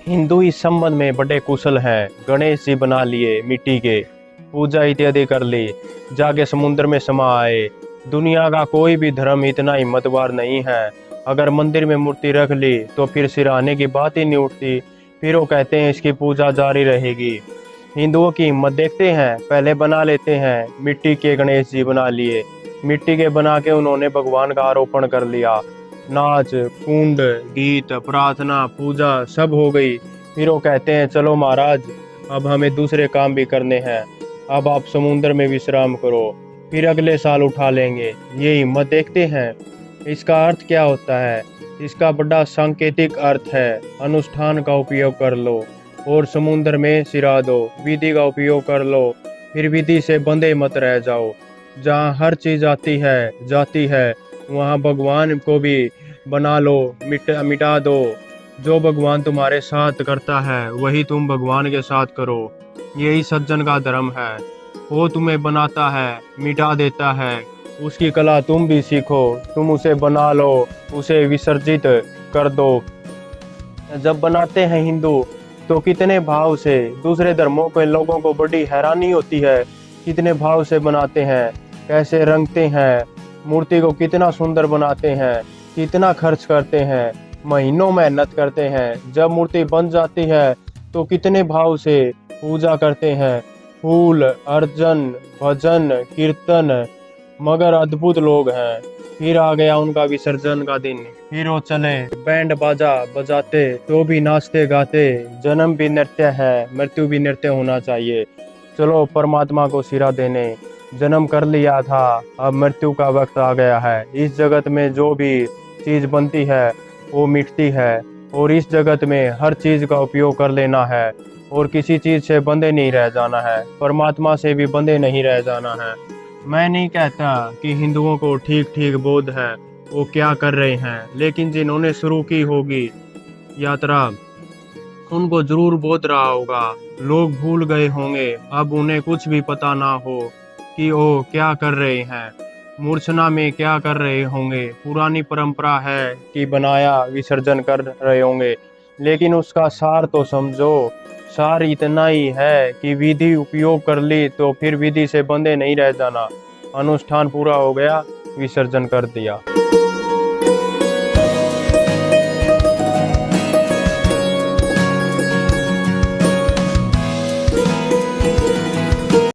हिंदू इस संबंध में बड़े कुशल हैं। गणेश जी बना लिए मिट्टी के, पूजा इत्यादि कर ली, जाके समुद्र में समा आए। दुनिया का कोई भी धर्म इतना हिम्मतवार नहीं है। अगर मंदिर में मूर्ति रख ली तो फिर सिराने की बात ही नहीं उठती। फिर वो कहते हैं इसकी पूजा जारी रहेगी। हिंदुओं की हिम्मत देखते हैं, पहले बना लेते हैं मिट्टी के गणेश जी बना लिए। मिट्टी के बना के उन्होंने भगवान का आरोपण कर लिया। नाच, कुंड, गीत, प्रार्थना, पूजा सब हो गई। फिर वो कहते हैं चलो महाराज, अब हमें दूसरे काम भी करने हैं, अब आप समुद्र में विश्राम करो, फिर अगले साल उठा लेंगे। ये हिम्मत देखते हैं। इसका अर्थ क्या होता है? इसका बड़ा सांकेतिक अर्थ है, अनुष्ठान का उपयोग कर लो और समुद्र में सिरा दो, विधि का उपयोग कर लो, फिर विधि से बंधे मत रह जाओ। जहाँ हर चीज आती है जाती है वहाँ भगवान को भी बना लो, मिटा दो। जो भगवान तुम्हारे साथ करता है वही तुम भगवान के साथ करो। यही सज्जन का धर्म है। वो तुम्हें बनाता है, मिटा देता है, उसकी कला तुम भी सीखो, तुम उसे बना लो, उसे विसर्जित कर दो। जब बनाते हैं हिंदू तो कितने भाव से, दूसरे धर्मों के लोगों को बड़ी हैरानी होती है, कितने भाव से बनाते हैं, कैसे रंगते हैं, मूर्ति को कितना सुंदर बनाते हैं, कितना खर्च करते हैं, महीनों मेहनत करते हैं। जब मूर्ति बन जाती है तो कितने भाव से पूजा करते हैं, फूल अर्चन, भजन कीर्तन। मगर अद्भुत लोग हैं। फिर आ गया उनका विसर्जन का दिन। फिर वो चले बैंड बाजा बजाते तो भी नाचते गाते। जन्म भी नृत्य है, मृत्यु भी नृत्य होना चाहिए। चलो परमात्मा को सिरा देने। जन्म कर लिया था, अब मृत्यु का वक्त आ गया है। इस जगत में जो भी चीज बनती है वो मिटती है, और इस जगत में हर चीज का उपयोग कर लेना है, और किसी चीज से बंधे नहीं रह जाना है, परमात्मा से भी बंधे नहीं रह जाना है। मैं नहीं कहता कि हिंदुओं को ठीक ठीक बोध है वो क्या कर रहे हैं, लेकिन जिन्होंने शुरू की होगी यात्रा उनको जरूर बोध रहा होगा। लोग भूल गए होंगे, अब उन्हें कुछ भी पता ना हो कि वो क्या कर रहे हैं, मूर्छना में क्या कर रहे होंगे। पुरानी परंपरा है कि बनाया विसर्जन कर रहे होंगे, लेकिन उसका सार तो समझो। सार इतना ही है कि विधि उपयोग कर ली तो फिर विधि से बंधे नहीं रह जाना। अनुष्ठान पूरा हो गया, विसर्जन कर दिया।